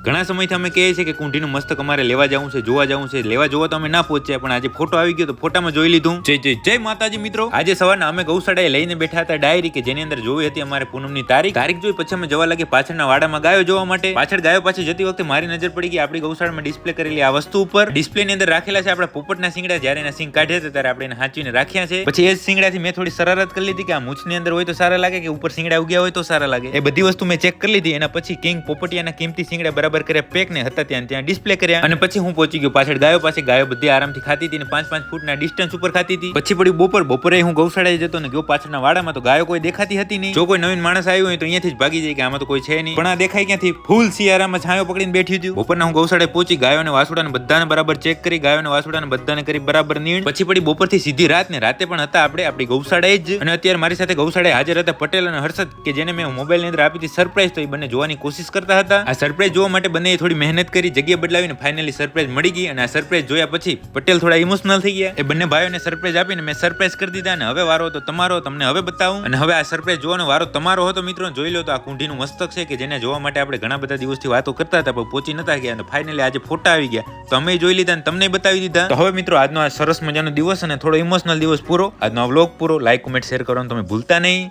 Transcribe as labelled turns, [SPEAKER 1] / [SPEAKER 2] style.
[SPEAKER 1] ઘણા સમયથી અમે કહીએ છીએ કે કુંઢીનું મસ્તક અમારે લેવા જવું છે, જોવા જવું છે. લેવા જોવા તો અમે ના પહોંચ્યા, પણ આજે ફોટો આવી ગયો તો ફોટામાં જોઈ લીધું. જય માતાજી મિત્રો. આજે સવારના અમે ગૌશાળાએ લઈને બેઠા હતા ડાયરી કે જેની અંદર જોઈ હતી અમારે પૂનમની તારીખ જોઈ પછી અમે જવા લાગે પાછળના વાડામાં ગાયો જોવા માટે. પાછળ ગાયો પાછી જતી વખતે મારી નજર પડી ગઈ આપણી ગૌશાળામાં ડિસ્પ્લે કરેલી આ વસ્તુ ઉપર. ડિસ્પ્લેની અંદર રાખેલા છે આપણા પોપટના શિંગડા. જ્યારે એના શિંગ કાઢ્યા હતા ત્યારે આપણે એને હાંચવીને રાખ્યા છે. પછી એ જ શિંગડાથી મેં થોડી શરારત કરી લીધી કે આ મૂછની અંદર હોય તો સારા લાગે કે ઉપર શિંગડા ઉગ્યા હોય તો સારા લાગે. એ બધી વસ્તુ મેં ચેક કરી લીધી. એના પછી કિંગ પોપટિયાના કિંમતી શિંગડા બરાબર કર્યા, પેક ને હતા ત્યાં ડિસ્પ્લે કર્યા. અને પછી હું પહોંચી ગયો પાછળ ગાયો પાસે. ગાયો બધી આરામથી ખાતી હતી ને 5-5 ફૂટના ડિસ્ટન્સ ઉપર ખાતી હતી. પછી પડ્યું બપોરે હું ગૌશાળાએ જતો ને ગયો પાછળના વાડામાં તો ગાયો કોઈ દેખાતી હતી નહીં. જો કોઈ નવીન માણસ આવ્યો હોય તો અહીંયાથી જ ભાગી જાય કે આમાં તો કોઈ છે નહીં. પણ આ દેખાય ક્યાંથી, ફૂલ શિયાળામાં છાંયો પકડીને બેઠી હતી. બપોરના હું ગૌશાળાએ પહોંચી, ગાયોને વાસુડાને બધાને બરાબર ચેક કરી, ગાયોને વાસુડાને બધાને કરી બરાબર નીણ. પછી પડી બપોરથી સીધી રાત ને રાતે પણ હતા આપણે આપણી ગૌશાળાએ જ. અને અત્યારે મારી સાથે ગૌશાળાએ હાજર હતા પટેલ અને હર્ષદ કે જેને મેં મોબાઈલની અંદર આપી હતી સરપ્રાઈઝ. તો એ બંને જોવાની કોશિશ કરતા હતા. આ સરપ્રાઈઝ જોવા માટે બંને થોડી મહેનત કરી, જગ્યા બદલાવીને ફાઇનલી સરપ્રાઈઝ મળી ગઈ. અને આ સરપ્રાઈઝ જોયા પછી પટેલ થોડા ઇમોશનલ થઈ ગયા. એ બંને ભાઈઓને સરપ્રાઈઝ આપીને મેં સરપ્રાઈઝ કરી દીધા. અને હવે વારો તો તમારો, તમને હવે બતાવું. અને હવે આ સરપ્રાઈઝ જોવાનો વારો તમારો હતો મિત્રો. જોઈ લો તો આ કુંઢીનું મસ્તક છે કે જેને જોવા માટે આપણે ઘણા બધા દિવસથી વાતો કરતા હતા પણ પહોંચી નતા ગયા. અને ફાઇનલી આજે ફોટા આવી ગયા તો અમે જોઈ લીધા અને તમને બતાવી દીધા. તો હવે મિત્રો આજનો આ સરસ મજાનો દિવસ અને થોડો ઇમોશનલ દિવસ પૂરો. આજનો આ વ્લોગ પૂરો. લાઈક, કોમેન્ટ, શેર કરવાનું તમે ભૂલતા નહીં.